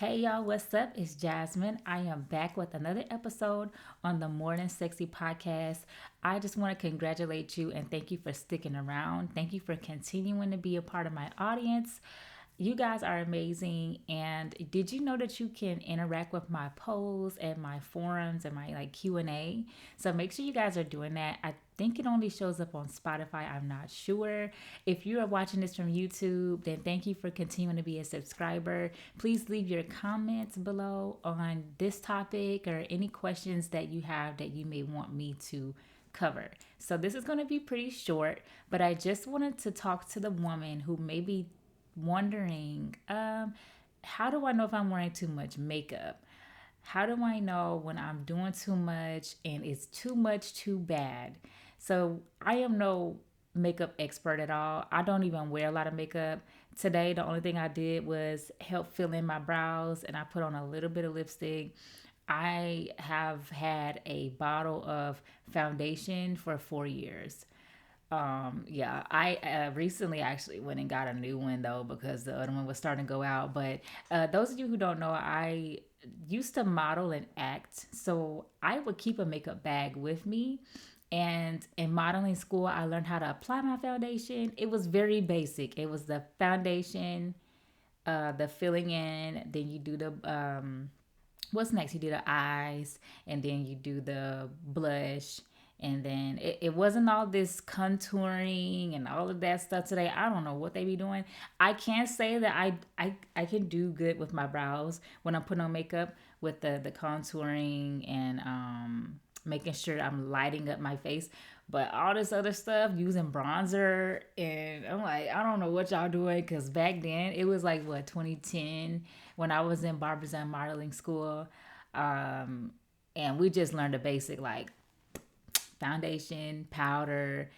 Hey y'all, what's up? It's Jasmine. I am back with another episode on the More Than Sexy podcast. I just want to congratulate you and thank you for sticking around. Thank you for continuing to be a part of my audience. You guys are amazing. And did you know that you can interact with my polls and my forums and my Q&A? So make sure you guys are doing that. I think it only shows up on Spotify. I'm not sure. If you are watching this from YouTube, then thank you for continuing to be a subscriber. Please leave your comments below on this topic or any questions that you have that you may want me to cover. So this is going to be pretty short, but I just wanted to talk to the woman who may be wondering, how do I know if I'm wearing too much makeup? How do I know when I'm doing too much and it's too much too bad? So I am no makeup expert at all. I don't even wear a lot of makeup. Today, the only thing I did was help fill in my brows and I put on a little bit of lipstick. I have had a bottle of foundation for 4 years. Yeah, I recently actually went and got a new one though because the other one was starting to go out. But those of you who don't know, I used to model and act, so I would keep a makeup bag with me. And in modeling school, I learned how to apply my foundation. It was very basic. It was the foundation, the filling in, then you do the what's next? You do the eyes, and then you do the blush, and then it wasn't all this contouring and all of that stuff today. I don't know what they be doing. I can't say that I can do good with my brows when I'm putting on makeup with the contouring and making sure I'm lighting up my face. But all this other stuff, using bronzer, and I'm like, I don't know what y'all doing, because back then it was like what 2010 when I was in barbers and modeling school, and we just learned the basic like foundation, powder,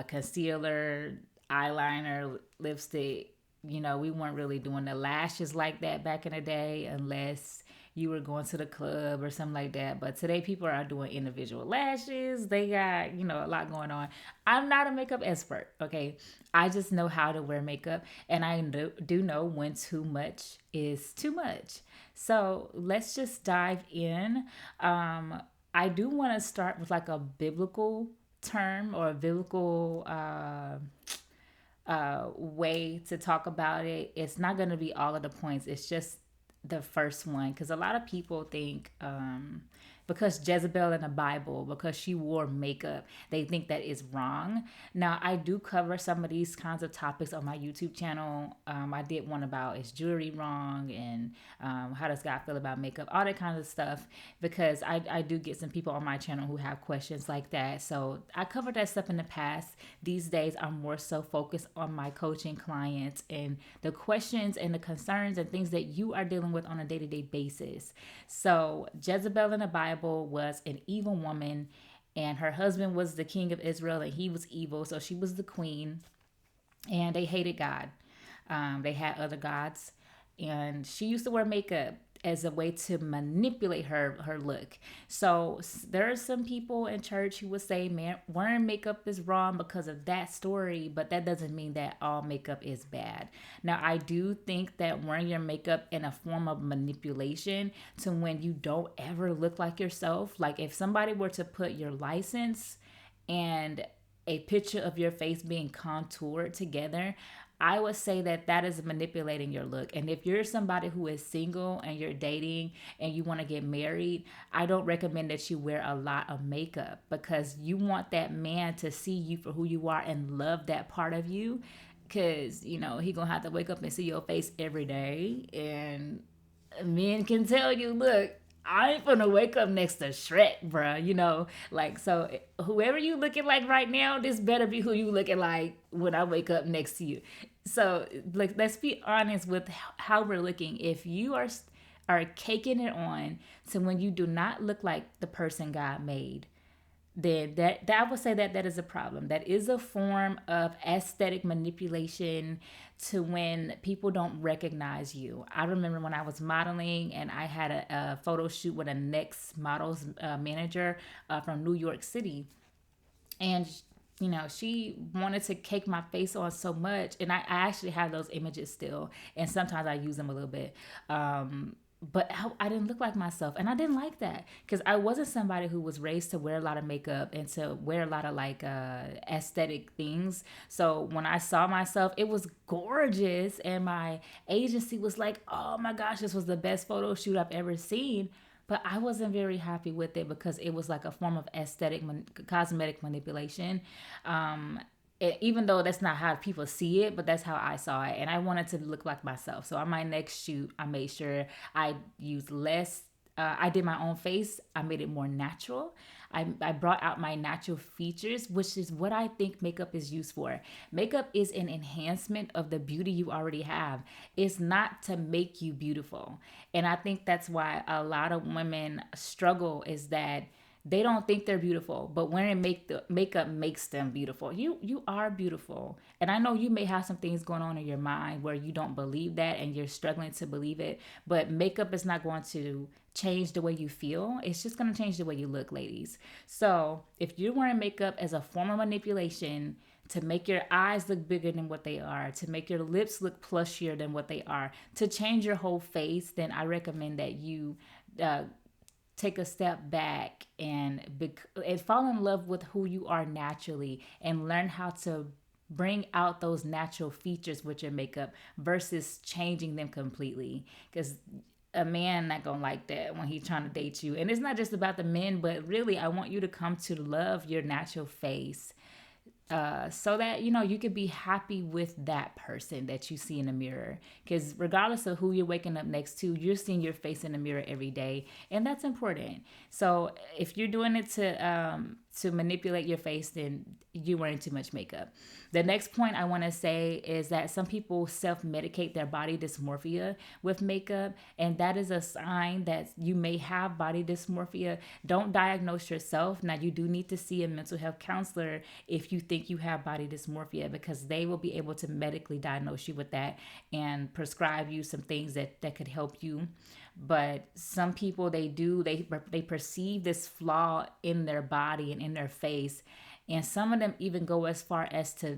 concealer, eyeliner, lipstick. We weren't really doing the lashes like that back in the day unless you were going to the club or something like that. But today people are doing individual lashes. They got, a lot going on. I'm not a makeup expert, okay? I just know how to wear makeup and I do know when too much is too much. So let's just dive in. I do want to start with like a biblical term or a biblical way to talk about it. It's not going to be all of the points. It's just the first one, because a lot of people think because Jezebel in the Bible, because she wore makeup, they think that is wrong. Now, I do cover some of these kinds of topics on my YouTube channel. I did one about is jewelry wrong and how does God feel about makeup, all that kind of stuff, because I do get some people on my channel who have questions like that. So I covered that stuff in the past. These days, I'm more so focused on my coaching clients and the questions and the concerns and things that you are dealing with on a day-to-day basis. So Jezebel in the Bible was an evil woman, and her husband was the king of Israel and he was evil, so she was the queen, and they hated God. They had other gods, and she used to wear makeup as a way to manipulate her look. So there are some people in church who would say, man, wearing makeup is wrong because of that story, but that doesn't mean that all makeup is bad. Now, I do think that wearing your makeup in a form of manipulation to when you don't ever look like yourself, like if somebody were to put your license and a picture of your face being contoured together, I would say that that is manipulating your look. And if you're somebody who is single and you're dating and you want to get married, I don't recommend that you wear a lot of makeup, because you want that man to see you for who you are and love that part of you. Because, he going to have to wake up and see your face every day. And men can tell you, look, I ain't gonna wake up next to Shrek, bruh. Like, so whoever you looking like right now, this better be who you looking like when I wake up next to you. So, like, let's be honest with how we're looking. If you are caking it on to when you do not look like the person God made, then that I would say that that is a problem. That is a form of aesthetic manipulation to when people don't recognize you. I remember when I was modeling and I had a photo shoot with a Next Models manager from New York City, and she wanted to cake my face on so much. And I actually have those images still. And sometimes I use them a little bit. But I didn't look like myself. And I didn't like that because I wasn't somebody who was raised to wear a lot of makeup and to wear a lot of like aesthetic things. So when I saw myself, it was gorgeous. And my agency was like, oh my gosh, this was the best photo shoot I've ever seen. But I wasn't very happy with it because it was like a form of cosmetic manipulation. Um, Even though that's not how people see it, but that's how I saw it. And I wanted to look like myself. So on my next shoot, I made sure I used less. I did my own face. I made it more natural. I brought out my natural features, which is what I think makeup is used for. Makeup is an enhancement of the beauty you already have. It's not to make you beautiful. And I think that's why a lot of women struggle is that they don't think they're beautiful, but wearing makeup makes them beautiful. You are beautiful, and I know you may have some things going on in your mind where you don't believe that, and you're struggling to believe it. But makeup is not going to change the way you feel. It's just going to change the way you look, ladies. So if you're wearing makeup as a form of manipulation to make your eyes look bigger than what they are, to make your lips look plushier than what they are, to change your whole face, then I recommend that you uh, take a step back and fall in love with who you are naturally and learn how to bring out those natural features with your makeup versus changing them completely, because a man not gonna like that when he's trying to date you. And it's not just about the men, but really I want you to come to love your natural face, so that you could be happy with that person that you see in the mirror, because regardless of who you're waking up next to, you're seeing your face in the mirror every day, and that's important. So if you're doing it to manipulate your face, then you're wearing too much makeup. The next point I want to say is that some people self-medicate their body dysmorphia with makeup, and that is a sign that you may have body dysmorphia. Don't diagnose yourself. Now, you do need to see a mental health counselor if you think you have body dysmorphia, because they will be able to medically diagnose you with that and prescribe you some things that could help you. But some people, they perceive this flaw in their body and in their face, and some of them even go as far as to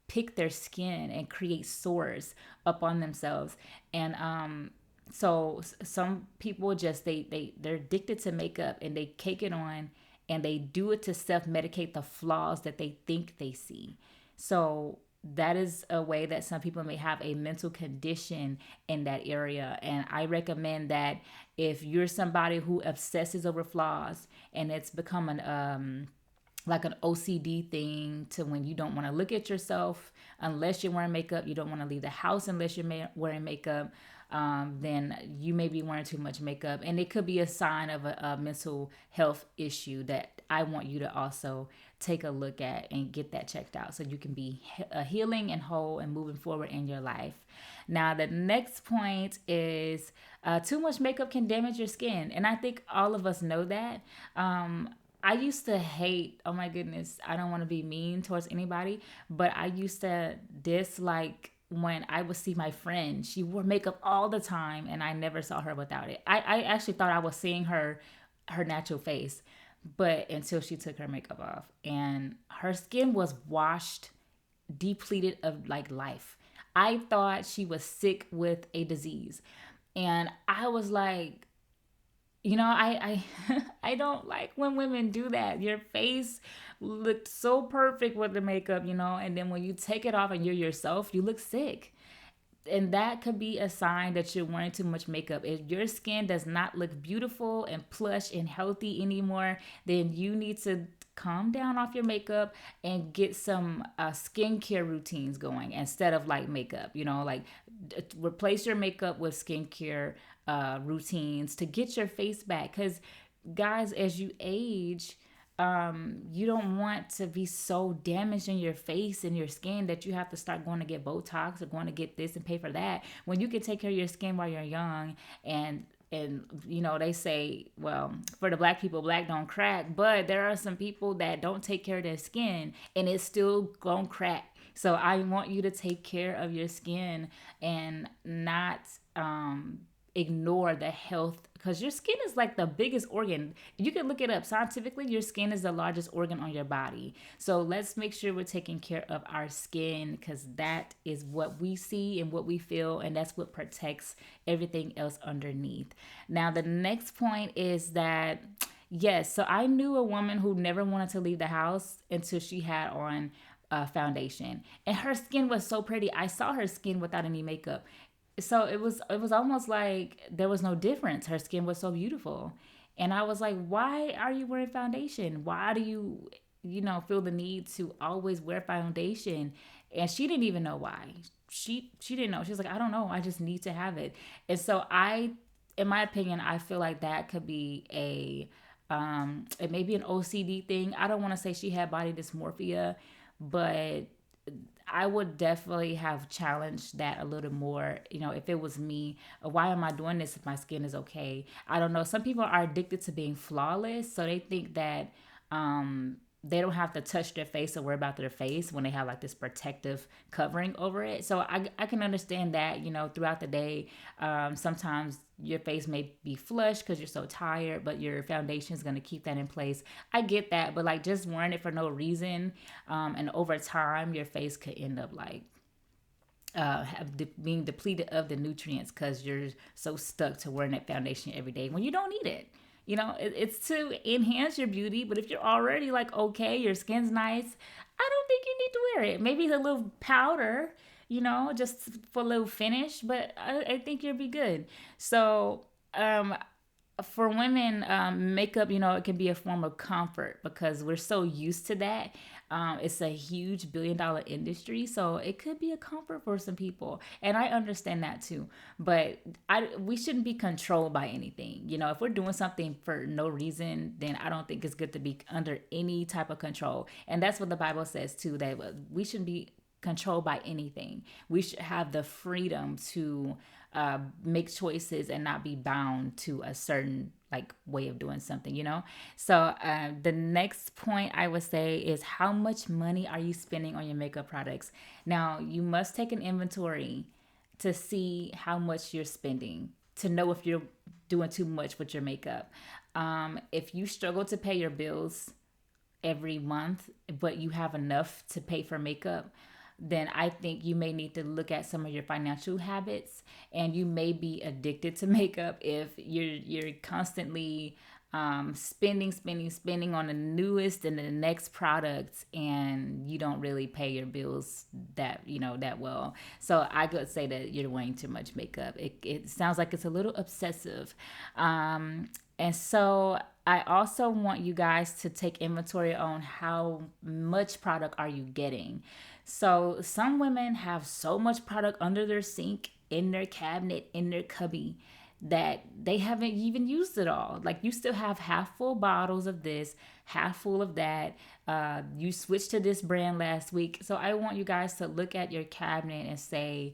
pick their skin and create sores up on themselves. And so some people just they're addicted to makeup and they cake it on, and they do it to self-medicate the flaws that they think they see. So that is a way that some people may have a mental condition in that area. And I recommend that if you're somebody who obsesses over flaws and it's become an like an OCD thing, to when you don't want to look at yourself unless you're wearing makeup, you don't want to leave the house unless you're wearing makeup, then you may be wearing too much makeup. And it could be a sign of a mental health issue that I want you to also take a look at and get that checked out so you can be healing and whole and moving forward in your life. Now, the next point is too much makeup can damage your skin. And I think all of us know that. I used to hate, oh my goodness, I don't want to be mean towards anybody, but I used to dislike when I would see my friend. She wore makeup all the time and I never saw her without it. I actually thought I was seeing her natural face, but until she took her makeup off, and her skin was washed, depleted of like life. I thought she was sick with a disease. And I was like, I don't like when women do that. Your face looked so perfect with the makeup, and then when you take it off and you're yourself, you look sick. And that could be a sign that you're wearing too much makeup. If your skin does not look beautiful and plush and healthy anymore, then you need to calm down off your makeup and get some skincare routines going instead of like makeup. Like replace your makeup with skincare routines to get your face back. Because guys, as you age, you don't want to be so damaged in your face and your skin that you have to start going to get Botox or going to get this and pay for that, when you can take care of your skin while you're young. And they say, well, for the black people, black don't crack, but there are some people that don't take care of their skin and it's still gonna crack. So I want you to take care of your skin and not ignore the health because your skin is like the biggest organ. You can look it up scientifically. Your skin is the largest organ on your body. So let's make sure we're taking care of our skin, because that is what we see and what we feel, and that's what protects everything else underneath. Now, the next point is that yes, so I knew a woman who never wanted to leave the house until she had on foundation, and her skin was so pretty. I saw her skin without any makeup, so it was almost like there was no difference. Her skin was so beautiful, and I was like, why are you wearing foundation? Why do you feel the need to always wear foundation? And she didn't even know why. She didn't know. She was like, I don't know, I just need to have it. And so I in my opinion, I feel like that could be it may be an OCD thing. I don't want to say she had body dysmorphia, but I would definitely have challenged that a little more. If it was me, why am I doing this if my skin is okay? I don't know. Some people are addicted to being flawless, so they think that they don't have to touch their face or worry about their face when they have like this protective covering over it. So I can understand that, throughout the day, sometimes your face may be flushed because you're so tired, but your foundation is going to keep that in place. I get that, but like just wearing it for no reason, and over time, your face could end up like being depleted of the nutrients because you're so stuck to wearing that foundation every day when you don't need it. It's to enhance your beauty, but if you're already like okay, your skin's nice, I don't think you need to wear it. Maybe a little powder, just for a little finish, but I think you'll be good. So, for women, makeup, it can be a form of comfort because we're so used to that. It's a huge billion-dollar industry, so it could be a comfort for some people, and I understand that too. But we shouldn't be controlled by anything. If we're doing something for no reason, then I don't think it's good to be under any type of control. And that's what the Bible says too, that we shouldn't be controlled by anything. We should have the freedom to make choices and not be bound to a certain like way of doing something. So the next point I would say is, how much money are you spending on your makeup products? Now, you must take an inventory to see how much you're spending, to know if you're doing too much with your makeup. If you struggle to pay your bills every month, but you have enough to pay for makeup, then I think you may need to look at some of your financial habits, and you may be addicted to makeup if you're constantly spending on the newest and the next products, and you don't really pay your bills that well. So I could say that you're wearing too much makeup. It sounds like it's a little obsessive. And so I also want you guys to take inventory on how much product are you getting. So some women have so much product under their sink, in their cabinet, in their cubby, that they haven't even used it all. Like, you still have half full bottles of this, half full of that. You switched to this brand last week. So I want you guys to look at your cabinet and say,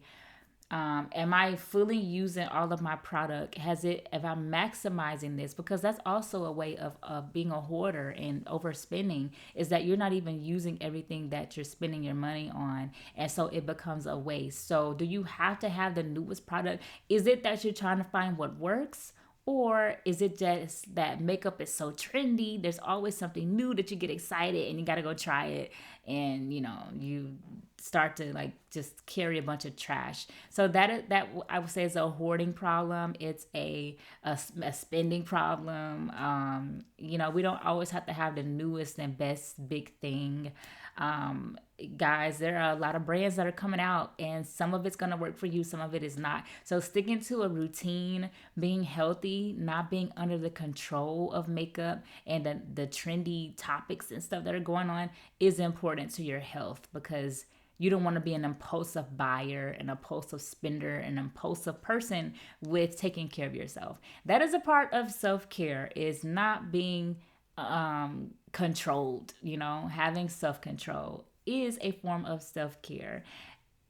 am I fully using all of my product? If I'm maximizing this? Because that's also a way of being a hoarder and overspending, is that you're not even using everything that you're spending your money on. And so it becomes a waste. So do you have to have the newest product? Is it that you're trying to find what works? Or is it just that makeup is so trendy? There's always something new that you get excited and you got to go try it. And, you start to like just carry a bunch of trash. So that I would say is a hoarding problem. It's a spending problem. We don't always have to have the newest and best big thing. Guys, there are a lot of brands that are coming out, and some of it's going to work for you, some of it is not. So sticking to a routine, being healthy, not being under the control of makeup and the trendy topics and stuff that are going on is important to your health, because you don't want to be an impulsive buyer, an impulsive spender, an impulsive person with taking care of yourself. That is a part of self-care, is not being controlled. Having self-control is a form of self-care,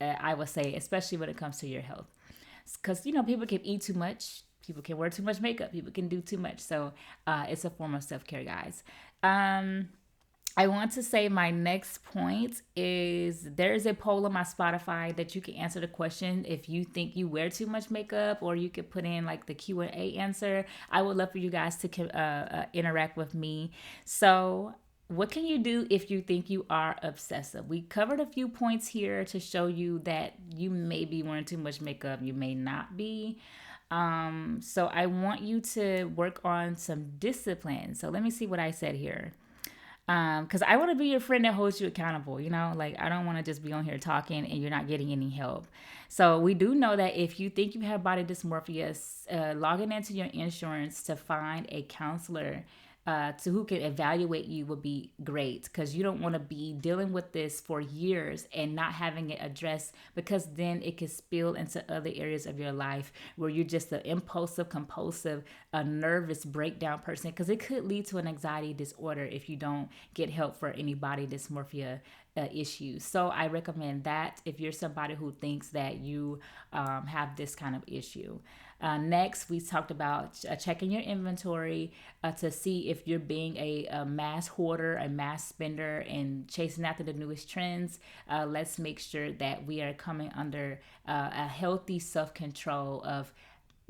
I would say, especially when it comes to your health. Because people can eat too much, people can wear too much makeup, people can do too much. So it's a form of self-care, guys. I want to say my next point is there is a poll on my Spotify that you can answer the question if you think you wear too much makeup, or you could put in like the Q&A answer. I would love for you guys to interact with me. So, what can you do if you think you are obsessive? We covered a few points here to show you that you may be wearing too much makeup, you may not be. So I want you to work on some discipline. So let me see what I said here. Because I want to be your friend that holds you accountable, you know, like I don't want to just be on here talking and you're not getting any help. So we do know that if you think you have body dysmorphia, logging into your insurance to find a counselor to who can evaluate you would be great, because you don't want to be dealing with this for years and not having it addressed, because then it can spill into other areas of your life where you're just an impulsive, compulsive, a nervous breakdown person, because it could lead to an anxiety disorder if you don't get help for any body dysmorphia issues. So I recommend that if you're somebody who thinks that you have this kind of issue. Next, we talked about checking your inventory to see if you're being a mass hoarder, a mass spender, and chasing after the newest trends. Let's make sure that we are coming under a healthy self control of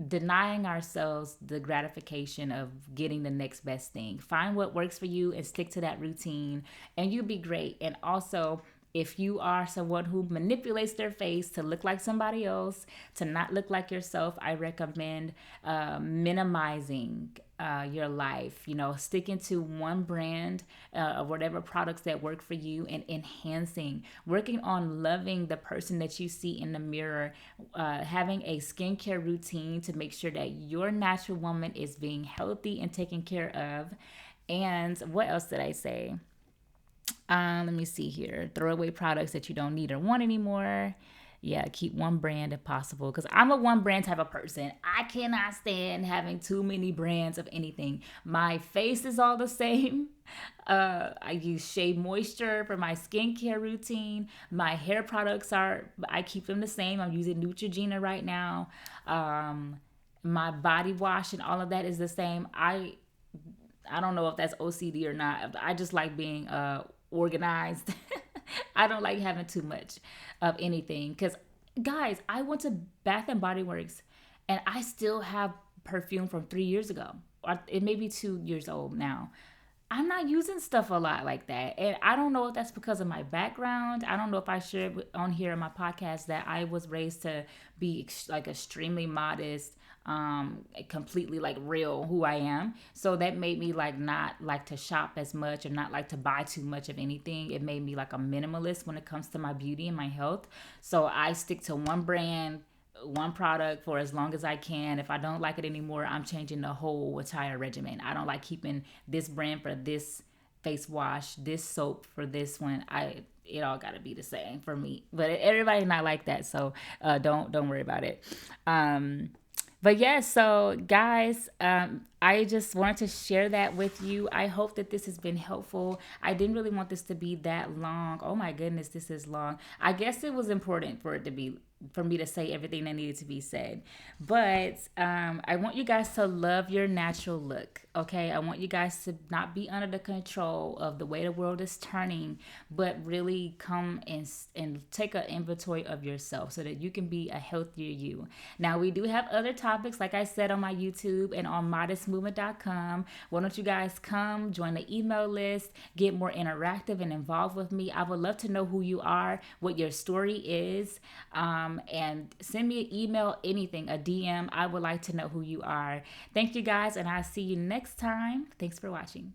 denying ourselves the gratification of getting the next best thing. Find what works for you and stick to that routine, and you'll be great. And also, if you are someone who manipulates their face to look like somebody else, to not look like yourself, I recommend minimizing your life, you know, sticking to one brand or whatever products that work for you, and enhancing, working on loving the person that you see in the mirror, having a skincare routine to make sure that your natural woman is being healthy and taken care of. And what else did I say? Let me see here. Throw away products that you don't need or want anymore. Yeah, keep one brand if possible. Because I'm a one brand type of person. I cannot stand having too many brands of anything. My face is all the same. I use Shea Moisture for my skincare routine. My hair products I keep them the same. I'm using Neutrogena right now. My body wash and all of that is the same. I don't know if that's OCD or not. I just like being organized. I don't like having too much of anything, because guys, I went to Bath and Body Works and I still have perfume from 3 years ago. Or it may be 2 years old now. I'm not using stuff a lot like that. And I don't know if that's because of my background. I don't know if I shared on here in my podcast that I was raised to be like extremely modest, completely like real who I am. So that made me like not like to shop as much or not like to buy too much of anything. It made me like a minimalist when it comes to my beauty and my health. So I stick to one brand, one product for as long as I can. If I don't like it anymore, I'm changing the whole entire regimen. I don't like keeping this brand for this face wash, this soap for this one. It all got to be the same for me. But everybody's not like that, so don't worry about it. But yeah, so guys, I just wanted to share that with you. I hope that this has been helpful. I didn't really want this to be that long. Oh my goodness, this is long. I guess it was important for it to be, for me to say everything that needed to be said. But I want you guys to love your natural look, okay? I want you guys to not be under the control of the way the world is turning, but really come and take an inventory of yourself so that you can be a healthier you. Now, we do have other topics, like I said, on my YouTube and on modestmovement.com. Why don't you guys come, join the email list, get more interactive and involved with me? I would love to know who you are, what your story is. And send me an email, anything, a DM. I would like to know who you are. Thank you guys, and I'll see you next time. Thanks for watching.